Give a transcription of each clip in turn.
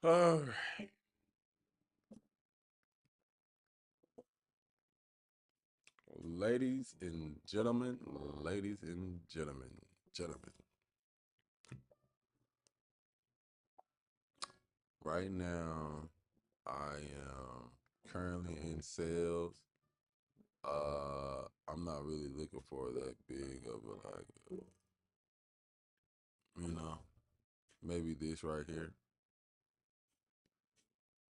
All right, ladies and gentlemen, ladies and gentlemen. Right now, I am currently in sales. I'm not really looking for that big of a you know, maybe this right here.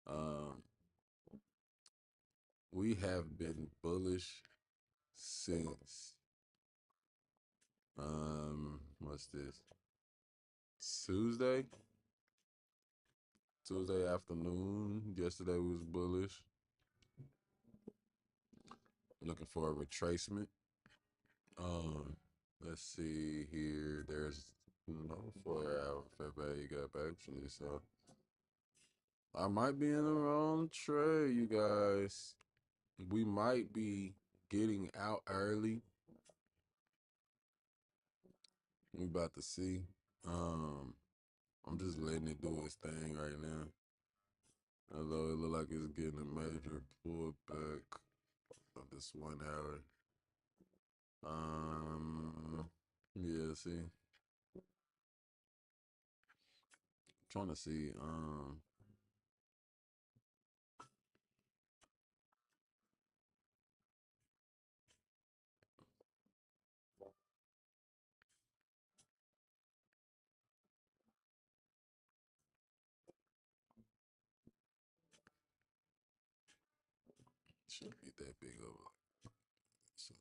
Um, we have been bullish since what's this? Tuesday? Tuesday afternoon. Yesterday was bullish. Looking for a retracement. Um, let's see here. There's no 4 hour February gap actually, so I might be in the wrong trade, you guys. We might be getting out early. We about to see. Um, I'm just letting it do its thing right now. Although it look like it's getting a major pullback of this 1 hour. Yeah, see, trying to see. Shouldn't be that big of a. So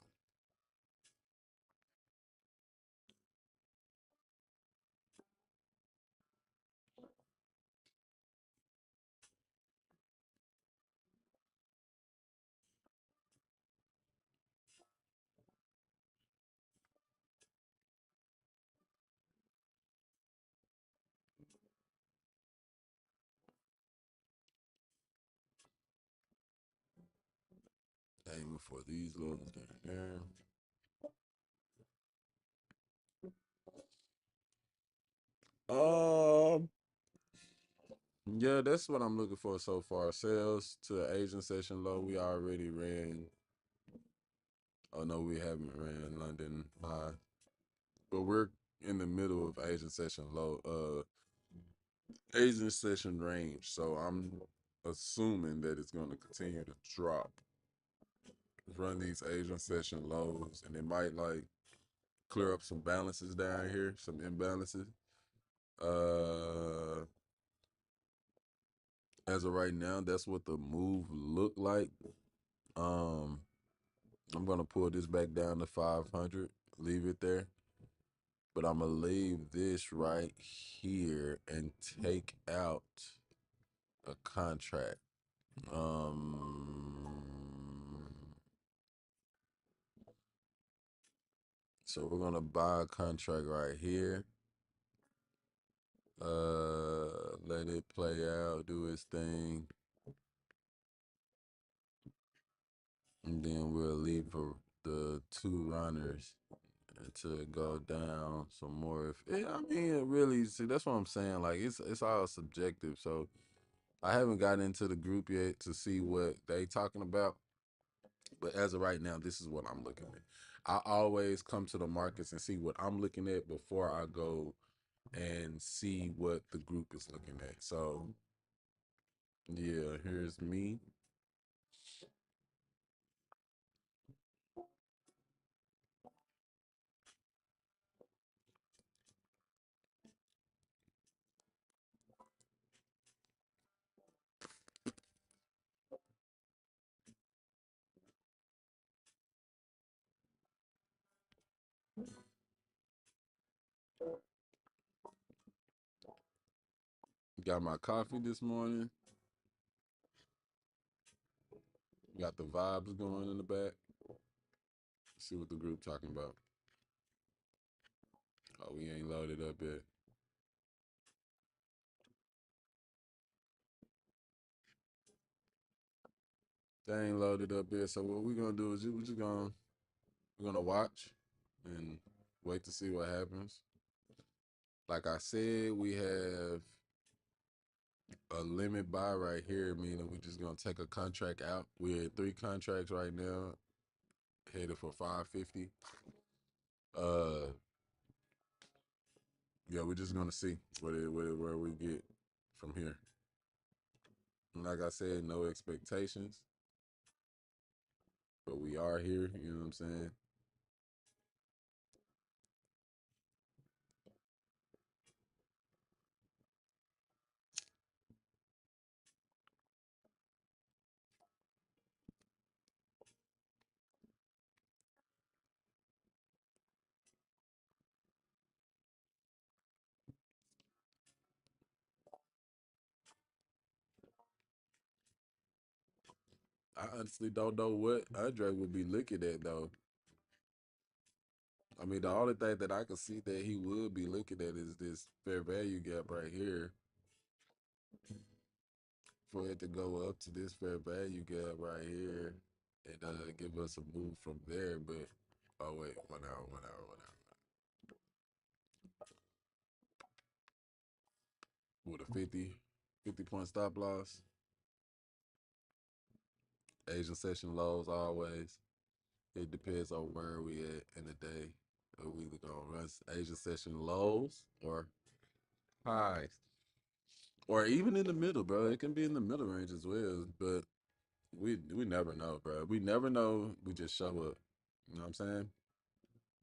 aiming for these lows down there. Um, yeah, that's what I'm looking for so far. Sales to the Asian session low. We already ran. Oh no, we haven't ran London high, but we're in the middle of Asian session low. Asian session range. So I'm assuming that it's going to continue to drop. Run these Asian session lows, and it might like clear up some balances down here, some imbalances. Uh, as of right now, that's what the move looked like. Um, I'm gonna pull this back down to 500, leave it there, but I'm gonna leave this right here and take out a contract. Um, so we're gonna buy a contract right here. Let it play out, do its thing, and then we'll leave for the two runners to go down some more. If I mean, it really, see, that's what I'm saying. Like it's all subjective. So I haven't gotten into the group yet to see what they talking about. But as of right now, this is what I'm looking at. I always come to the markets and see what I'm looking at before I go and see what the group is looking at. So yeah, here's me. Got my coffee this morning. Got the vibes going in the back. See what the group talking about. Oh, we ain't loaded up yet. They ain't loaded up yet. So what we gonna do is we're gonna watch and wait to see what happens. Like I said, we have A limit buy right here, meaning we're just gonna take a contract out. We're at 3 contracts right now, headed for 550. Uh, yeah, we're just gonna see where we get from here. And like I said, no expectations, but we are here. You know what I'm saying? I honestly don't know what Andre would be looking at though. I mean, the only thing that I can see that he would be looking at is this fair value gap right here. For it to go up to this fair value gap right here and give us a move from there. But oh wait, 1 hour, 1 hour, 1 hour. With a 50 point stop loss. Asian session lows always. It depends on where we at in the day. We either gonna run Asian session lows or highs. Or even in the middle, bro. It can be in the middle range as well. But we never know, bro. We never know. We just show up. You know what I'm saying?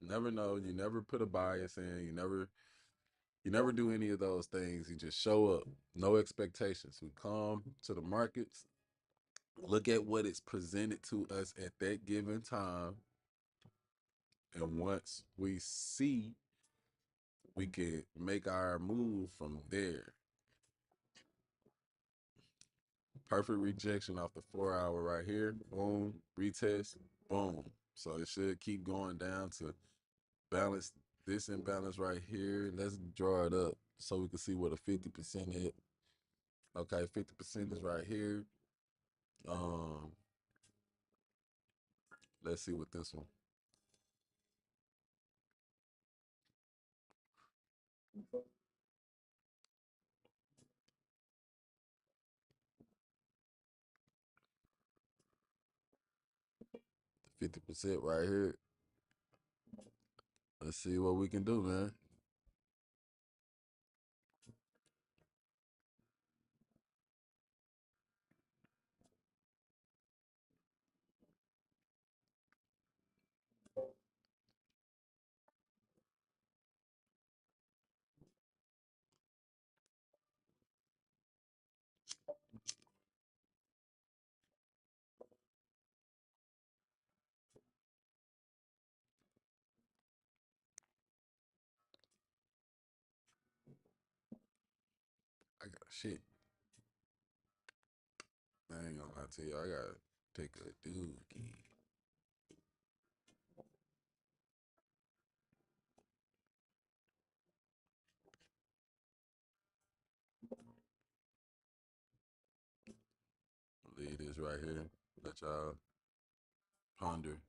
Never know. You never put a bias in. You never do any of those things. You just show up. No expectations. We come to the markets, look at what is presented to us at that given time. And once we see, we can make our move from there. Perfect rejection off the 4 hour right here. Boom. Retest. Boom. So it should keep going down to balance this imbalance right here. Let's draw it up so we can see what a 50% is. Okay, 50% is right here. Um, let's see what this one. 50% right here. Let's see what we can do, man. I got shit. I ain't gonna lie to you. I gotta take a dookie. Leave this right here. Let y'all ponder.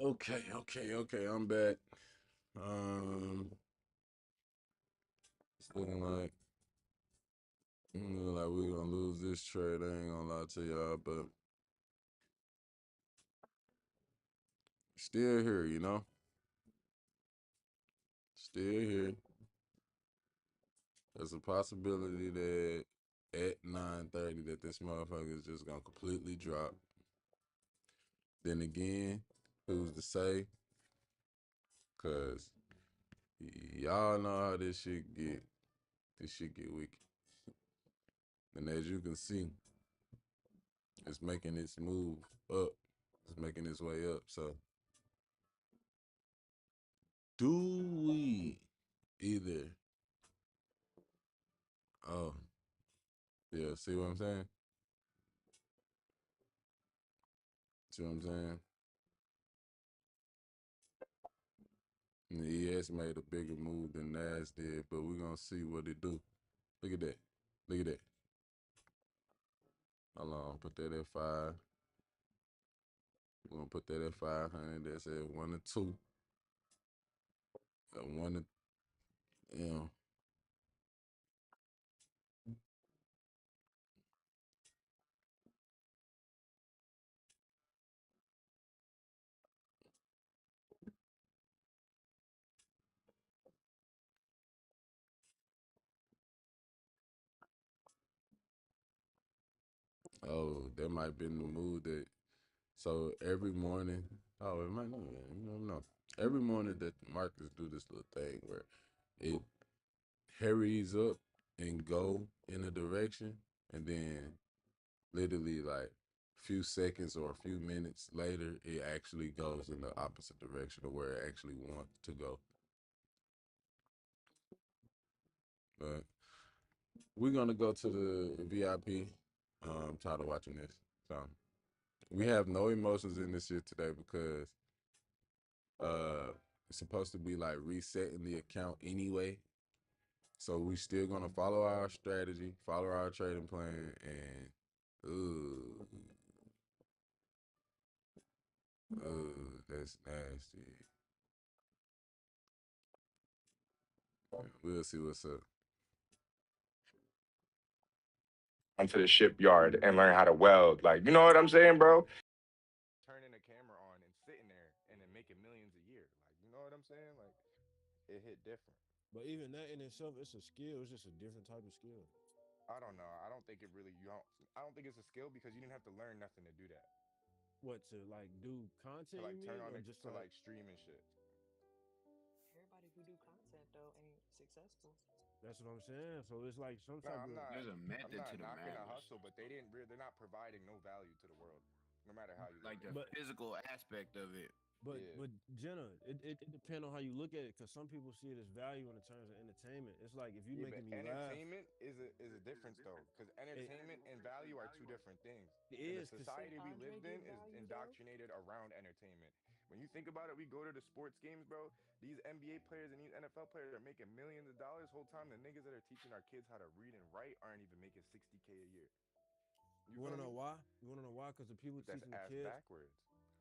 Okay. I'm back. Um, it's looking like we're gonna lose this trade. I ain't gonna lie to y'all, but still here, still here. There's a possibility that at 9:30 that this motherfucker is just gonna completely drop. Then again, who's to say? Cause y'all know how this shit get. This shit get wicked. And as you can see, it's making its move up. It's making its way up. So do we either oh yeah, see what I'm saying? See what I'm saying? And the ES made a bigger move than Nas did, but we're gonna see what it do. Look at that. Look at that. Hold on, put that at five. We're gonna put that at 500. That's at 1 or 2. At one to you know. Oh, that might have been the move that so every morning, oh, it might not, you never know. Every morning that the markets do this little thing where it hurries up and go in a direction, and then literally like a few seconds or a few minutes later, it actually goes in the opposite direction of where it actually wants to go. But we're gonna go to the VIP. I'm tired of watching this, so we have no emotions in this shit today because uh it's supposed to be like resetting the account anyway. So we still gonna follow our strategy, follow our trading plan, and ooh, that's nasty. We'll see what's up. Onto the shipyard and learn how to weld. Like, you know what I'm saying, bro? Turning the camera on and sitting there and then making millions a year. Like, you know what I'm saying? Like, it hit different. But even that in itself, it's a skill. It's just a different type of skill. I don't know. I don't think it really you don't I don't think it's a skill because you didn't have to learn nothing to do that. What to like do To content? You like turn mean, on or it just to like like stream and shit. Everybody who do content though ain't successful. that's what I'm saying. So it's like some No, type of There's a I'm method to not the knocking a madness. hustle, but they're not providing no value to the world, no matter how you look Like at the it. but physical aspect of it. Yeah. but Jenna, it depends on how you look at it. Cause some people see it as value in the terms of entertainment. It's like if you Yeah, but making me laugh, entertainment is a difference though, because it, entertainment and value are two different things. it And the is. Cause Did society we Andre lived in get is value though? indoctrinated around entertainment. When you think about it, we go to the sports games, bro. These NBA players and these NFL players are making millions of dollars. Whole time, the niggas that are teaching our kids how to read and write aren't even making 60K a year. You you want feel to know me? why? You want to know why? Cause the people That's teaching the ass kids. backwards.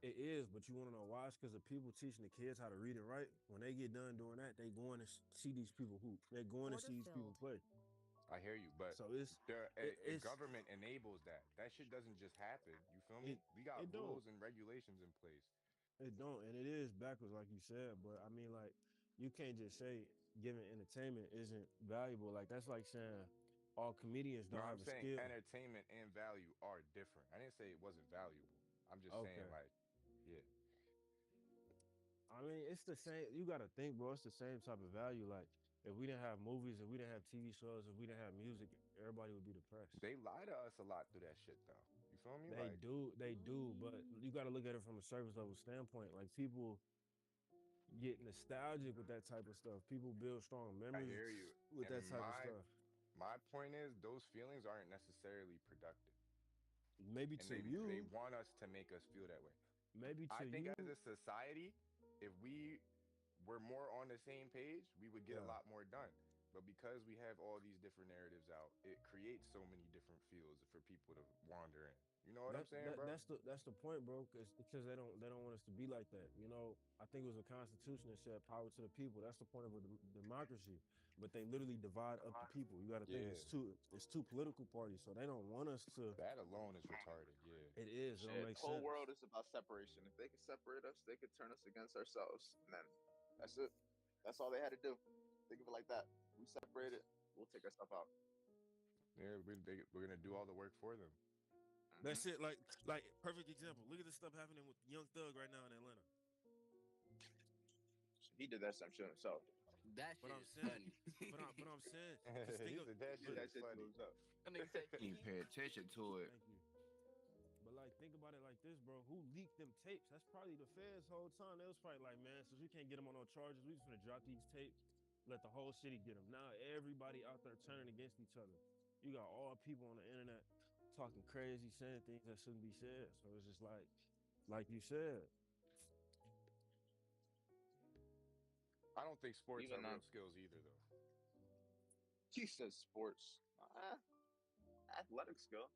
It is, but you want to know why? It's because the people teaching the kids how to read and write. When they get done doing that, they going to see these people hoop. They're going to Order see these people filled. play. I hear you, but So it's a it's government enables that. That shit doesn't just happen. You feel it me? We got it don't rules and regulations in place. it don't, and it is backwards like you said. But I mean, like you can't just say giving entertainment isn't valuable. Like that's like saying all comedians No, don't I'm have a saying skill. entertainment and value are different. I didn't say it wasn't valuable. I'm just saying Okay, like, yeah, I mean it's the same. You got to think, bro. It's the same type of value. Like if we didn't have movies, if we didn't have TV shows, if we didn't have music, everybody would be depressed. they lie to us a lot through that shit though. You feel me? They Like, do, they do, but you got to look at it from a service level standpoint. Like people get nostalgic with that type of stuff. People build strong I memories hear you. with And that type of stuff. my point is those feelings aren't necessarily productive. Maybe And to they you, want us to make us feel that way. maybe I to think as you, a society, if we were more on the same page, we would get a yeah. lot more done. But because we have all these different narratives out, it creates so many different fields for people to wander in. You know what I'm That, saying, that bro? that's the point, bro. Because they don't want us to be like that. You know, I think it was a constitution that said power to the people. That's the point of a democracy. But they literally divide up the people. You got to think Yeah. it's two political parties, so they don't want us to. That alone is retarded. Yeah. It is. It don't Shit, make the whole sense. world is about separation. If they could separate us, they could turn us against ourselves. And then that's it. That's all they had to do. Think of it like that. We separated, we'll take our stuff out. Yeah, we're gonna do all the work for them. That's Hmm. it. Like perfect example. Look at the stuff happening with Young Thug right now in Atlanta. He did that some shit himself. That But shit I'm is saying, funny. but I'm saying, because He think of, said that He did shit but that is shit to funny. himself. That nigga said he ain't pay attention to it. thank you. But like, think about it like this, bro. Who leaked them tapes? That's probably the feds whole time. They was probably like, man, since we can't get them on no charges, we just gonna drop these tapes, let the whole city get them. Now everybody out there turning against each other. You got all people on the internet talking crazy, saying things that shouldn't be said. So it's just like you said, I don't think sports are Even real skills either, though. he says sports. Athletic skill.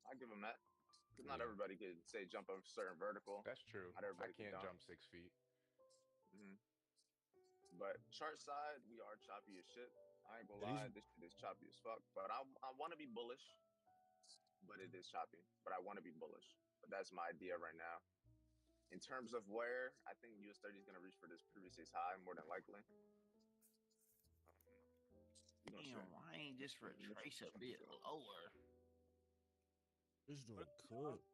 I give him that. Because not Yeah, everybody can say jump a certain vertical. that's true. Not I everybody can can't dunk. jump 6 feet. Hmm. But chart side, we are choppy as shit. I ain't gonna yeah, these lie, this shit is choppy as fuck. But I want to be bullish, but it is choppy. But I want to be bullish. But that's my idea right now. In terms of where, I think US 30 is gonna reach for this previous high more than likely. You gonna see. Damn, why ain't just retrace a bit lower? this joint cooked.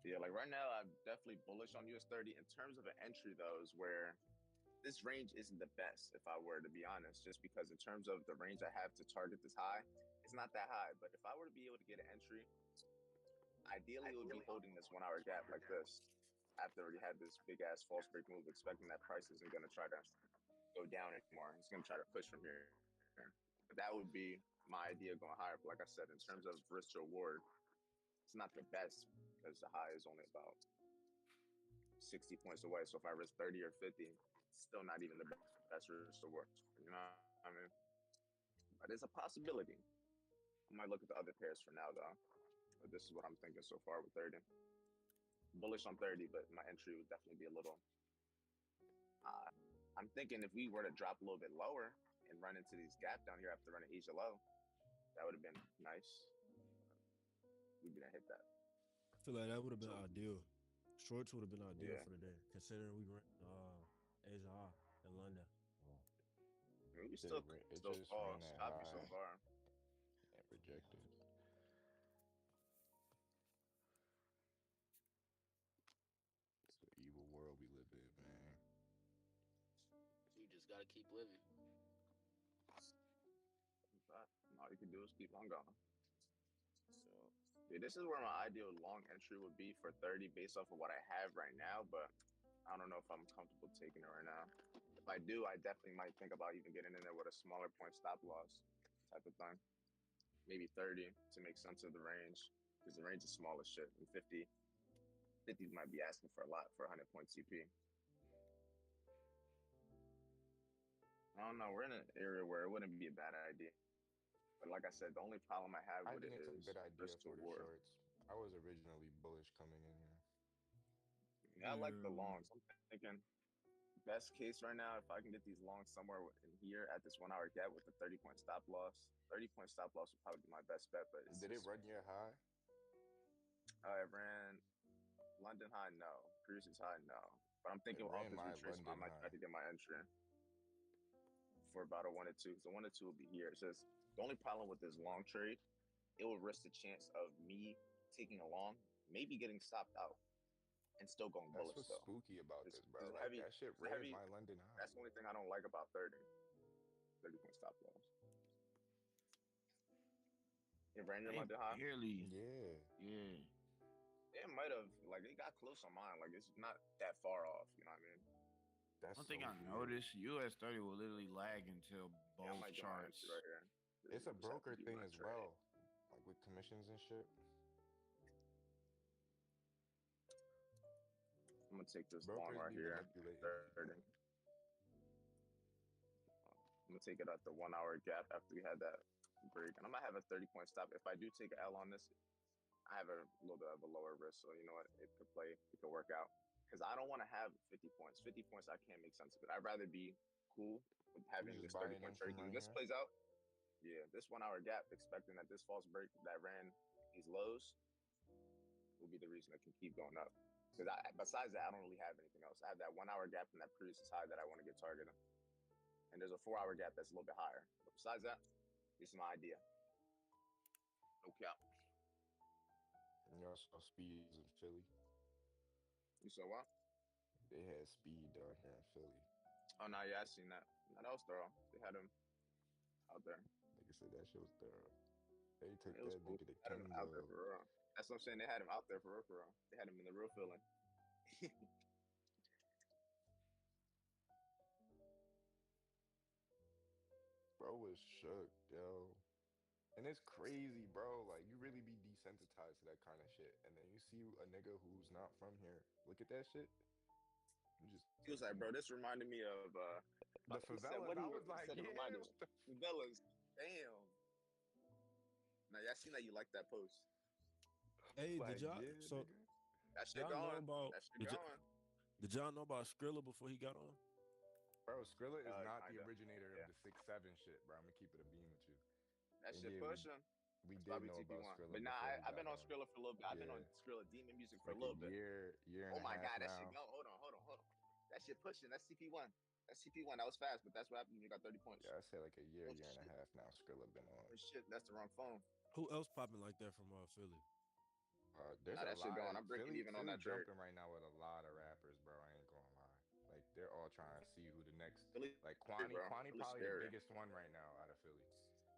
Yeah, like right now, I'm definitely bullish on US 30. In terms of an entry, though, is where this range isn't the best, if I were to be honest, just because in terms of the range I have to target this high, it's not that high. But if I were to be able to get an entry, ideally it would be holding this 1 hour gap like this after we had this big ass false break move, expecting that price isn't going to try to go down anymore. It's going to try to push from here. But that would be my idea going higher. But like I said, in terms of risk to reward, it's not the best because the high is only about 60 points away. So if I risk 30 or 50, it's still not even the best risk to reward. You know what I mean? But it's a possibility. I might look at the other pairs for now, though. But this is what I'm thinking so far with 30. Bullish on 30, but my entry would definitely be a little. Uh, I'm thinking if we were to drop a little bit lower and run into these gaps down here after running Asia low, that would have been nice. We didn't hit that. I feel like that would have been ideal. Shorts would have been ideal Yeah. for the day, considering we were Asia High in London. I mean, we Did still it those just balls ran that choppy so high far. and rejected. It's the evil world we live in, man. You just gotta keep living. But all you can do is keep on going. So, yeah, this is where my ideal long entry would be for 30 based off of what I have right now, but I don't know if I'm comfortable taking it right now. If I do, I definitely might think about even getting in there with a smaller point stop loss type of thing. Maybe 30 to make sense of the range because the range is small as shit. And 50 might be asking for a lot for 100 point CP. I don't know. We're in an area where it wouldn't be a bad idea. But like I said, the only problem I have I with think it it's a is good idea risk to for the reward. shorts. I was originally bullish coming in here. Yeah, I like the longs. I'm thinking best case right now, if I can get these longs somewhere in here at this 1 hour gap with a 30 point stop loss. 30 point stop loss would probably be my best bet, but it's Did it just run your high? I ran London high, no. Cruises high, no. But I'm thinking It off ran this my retracement, I London might try high. to get my entry for about a 1 or 2. So 1 or 2 will be here. It's just the only problem with this long trade, it will risk the chance of me taking a long, maybe getting stopped out, and still going That's bullish what's though. spooky about It's, this, bro. it's Like heavy. that shit It's ran heavy. my London high. That's the only thing I don't like about 30. 30 point stop loss. It ran your They London high. barely. Yeah. Yeah. It might have like it got close on mine. Like it's not that far off. You know what I mean? That's One so thing I weird. noticed, US 30 will literally lag until Yeah, I both might get my charts. entry right here. It's a Just have to broker do thing my as trade. well. Like with commissions and shit. I'm gonna take this long Brokers right be here. manipulating 30. people. I'm gonna take it at the 1 hour gap after we had that break, and I'm gonna have a 30 point stop. If I do take an L on this, I have a little bit of a lower risk, so you know what, it could play, it could work out. Because I don't want to have 50 points. 50 points, I can't make sense of it. I'd rather be cool with You having just this 30 buying point in trade. from Because if right this here. plays out, yeah, this 1 hour gap, expecting that this false break that ran these lows will be the reason it can keep going up. Because besides that, I don't really have anything else. I have that 1 hour gap from that previous high that I want to get targeted, and there's a 4 hour gap that's a little bit higher. But besides that, this is my idea. No cap. And y'all saw speeds in Philly. You saw what? They had speed down here in Philly. Oh no, yeah, I seen that. No, that was thorough. They had him out there. Like I said, that shit was thorough. They took It was that cool. nigga to Had him out there Kenzo. for real. That's what I'm saying. They had him out there for real, for real. They had him in the real feeling. Bro was shook, yo. And it's crazy, bro. Like, you really be desensitized to that kind of shit. And then you see a nigga who's not from here. Look at that shit. You just He like, was like, bro, this reminded me of the he said favelas. what I he was like, said it yeah, reminded him. what the Favelas. Damn. Now y'all seen that you like that post. Hey, did like, y'all yeah, so nigga. That shit y'all know going. about That shit going. did y'all know about Skrilla before he got on? Bro, Skrilla is not the Kinda. originator of Yeah. the 6-7 shit, bro. I'm gonna keep it a beam with you. That And shit yeah, pushing. we That's why did we know about TP1. Skrilla But nah, before he I've been got on on. Skrilla for a little bit. I've been Yeah, on Skrilla Demon music for a like a little bit. year and Oh a my half god, that shit now. go. Hold on. That shit pushing. That's CP1. That's CP1. That was fast, but that's what happened when you got 30 points. Yeah, I say like a Oh year and a shit. half now. Skrilla been on. Oh shit. That's the wrong phone. Who else popping like that from Philly? There's Nah, a that shit lot going. of I'm breaking even on Philly that trade. jumping right now with a lot of rappers, bro. I ain't gonna lie. Like they're all trying to see who the next. Philly Like scary, Kwani, bro. Kwani Philly probably the scary. biggest one right now out of Philly.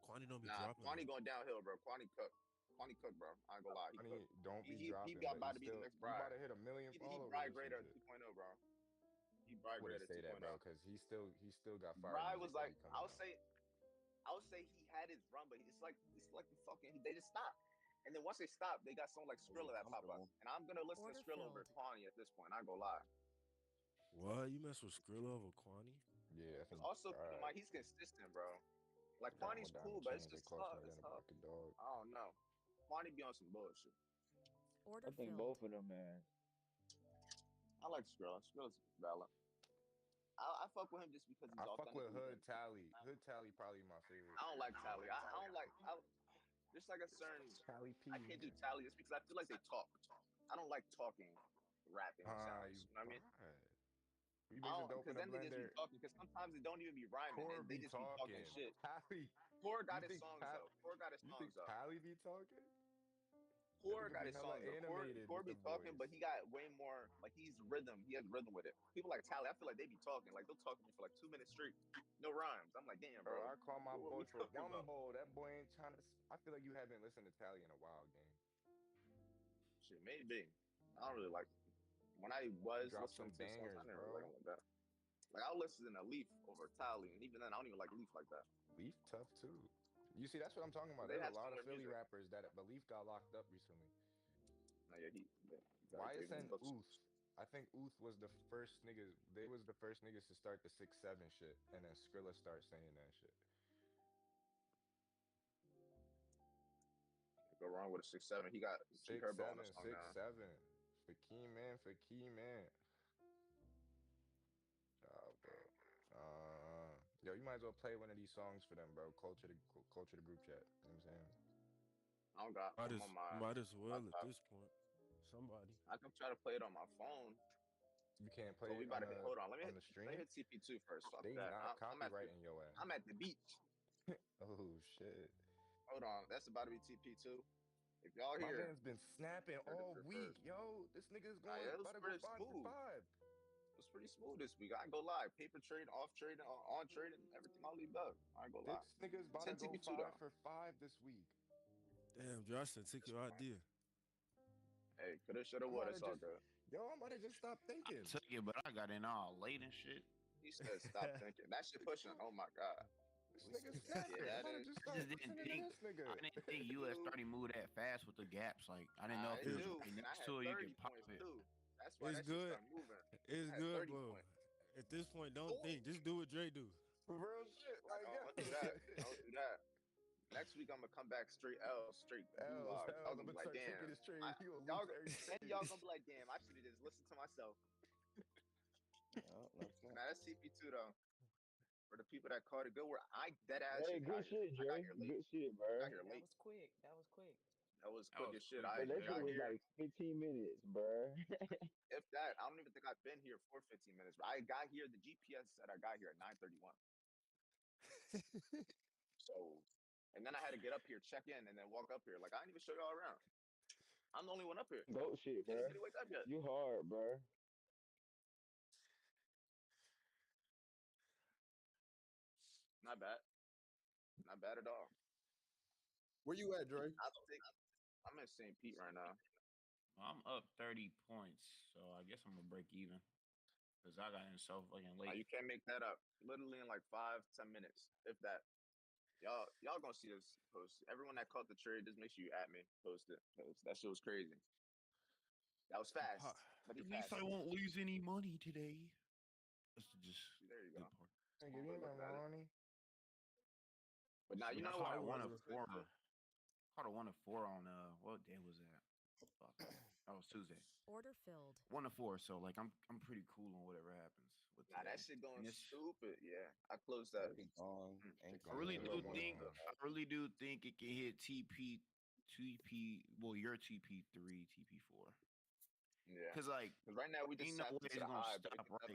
Kwani don't be Nah, dropping Kwani though. going downhill, bro. Kwani cook. Kwani cook, bro. I ain't gonna lie. He cook. Kwani don't be He dropping, but about to be the next he about Brian. to hit 1 million He Bry followers and Grader shit. 2.0, bro. He Bry Wouldn't Grader say that, 2.0. bro, because he still got fire Bry was music that like, he coming out. I'll say he had his run, but it's like the fucking they just stopped. And then once they stopped, they got someone like Skrilla that pop up. And I'm gonna listen to Skrilla over Kwani at this point. I ain't gonna lie. What? You mess with Skrilla over Kwani? Yeah, I Because think also keep in mind he's consistent, bro. Like got more Kwani's cool, diamond but it's chains. They just cost tough. more It's than a tough. bucket dog. I don't know. Kwani be on some bullshit. I think both of them, man. I like Skrilla. Skrilla's valid. I fuck with him just because he's I fuck with authentically him. Hood Tally. Hood Tally probably my favorite. I don't like Tally. I don't like. There's like a certain. Tally P. I can't do Tally just because I feel like they talk. I don't like talking, rapping sounds. You You know what I mean? right. You I bitches don't, open because a then they just be blender. talking. Because sometimes they don't even be rhyming, Core and they be just be talking talking. shit. Tally. Core got You his think songs though. Core got his you think songs though. Tally be talking? That Core nigga got be his hella songs though. animated Core with the be talking, but voice. he got way more. Like he's rhythm. He has rhythm with it. People like Tally, I feel like they be talking. Like they'll talk to me for like 2 minutes straight, no rhymes. I'm like, damn, Bro, bro. I call my What we boy for talking one about? bowl. That boy ain't trying to. I feel like you haven't listened to Tally in a while, gang. Shit, maybe. I don't really like. When I He was dropped listening some to his songs, I bangers, never really like bro. him like that. Like I'll listen to Leaf over Tally, and even then, I don't even like Leaf like that. Leaf tough too. You see, that's what I'm talking about. They There's a have lot of similar Philly music. rappers that Leaf got locked up recently. No, yeah, he got taken YSN books. Uth. I think Uth was the first niggas. They was the first niggas to start the 6-7 shit, and then Skrilla start saying that shit. Go wrong with a 6-7. He got G Six Herbo on the seven, song six now. seven. For key man, for key man. Bro. Yo, you might as well play one of these songs for them, bro. Culture the group chat. You know what I'm saying? I don't got. Might I'm as on my might as well at laptop. this point. Somebody. I can try to play it on my phone. You can't So play we it about to hit. Hold on. on the Let me stream. hit CP2 first. Fuck They that. not I'm copyrighting your ass. I'm at the beach. Oh shit. Hold on. That's about to be TP2. If y'all My here, man's been snapping all register week. first. Yo, this nigga's Nah, yeah, it was about to go pretty 5 for smooth. 5. It was pretty smooth this week. I ain't gonna lie. Paper trade, off trading, on trading, everything all leave up. I ain't gonna lie. This nigga's about to 10 go TP2 5 though. for 5 this week. Damn, Justin took your idea. Hey, coulda, shoulda, I'm would. about to It's all just, good. I'm about to just stop I thinking. took it, but I got in all late and shit. He said, "Stop thinking." That shit pushing. Oh my god. This nigga's Yeah, snapping. I'm that about to is. just I start just didn't listening to think this nigga. I didn't think US Dude, 30 moved that fast with the gaps. Like I didn't know nah, if it it was It's do. right And I next had to it, you 30 could pop points it. too. That's why it's that shit good. started moving. It's I had good, 30 bro. points. At this point, don't Oh, think. Just do what Dre do. Real shit. I Like, don't do that. I don't do that. Next week I'm gonna come back straight L, straight gulag. Y'all I'm gonna gonna be like, start taking damn. this trade. He gonna lose every Then trade. y'all gonna be like, damn. I should have just listened to myself. No, no, Nah, that's CP2 though. For the people that caught it good, where I dead ass Hey, just got good here. shit, I got Dre. here late. Good shit, I bro. got here That late. was quick. That was quick. That was That quick was as shit. quick, I But that Dre. shit got was here. like 15 minutes, bro. If that, I don't even think I've been here for 15 minutes. But I got here. The GPS said I got here at 9:31. So, and then I had to get up here, check in, and then walk up here. Like I didn't even show y'all around. I'm the only one up here. Goat shit, Ain't bro. nobody wake up yet. You hard, bro. Not bad. Not bad at all. Where you at, Dre? I think I'm in St. Pete right now. I'm up 30 points, so I guess I'm gonna break even because I got in so fucking late. You can't make that up. Literally in like 5-10 minutes, if that. Y'all gonna see this post. Everyone that caught the trade, just make sure you at me. Post it. Post. That shit was crazy. That was fast, but he At least passed I it. won't lose any money today. That's just There you go. good part. Give Way me of my looking at it. money. But now you I know caught what I a one was of listening four to. on. Caught a 1 of 4 on what day was that? Fuck. That was Tuesday. Order filled. 1 of 4. So like I'm pretty cool on whatever happens with Nah, today. that shit going And stupid. Yeah, I closed that. Ain't gone. Ain't I gone. really A little do more think stuff. I really do think it can hit TP. Well, your TP3, TP4. Yeah. Cause like Because right now we just ain't no sapped way it to it's the gonna high, stop breaking right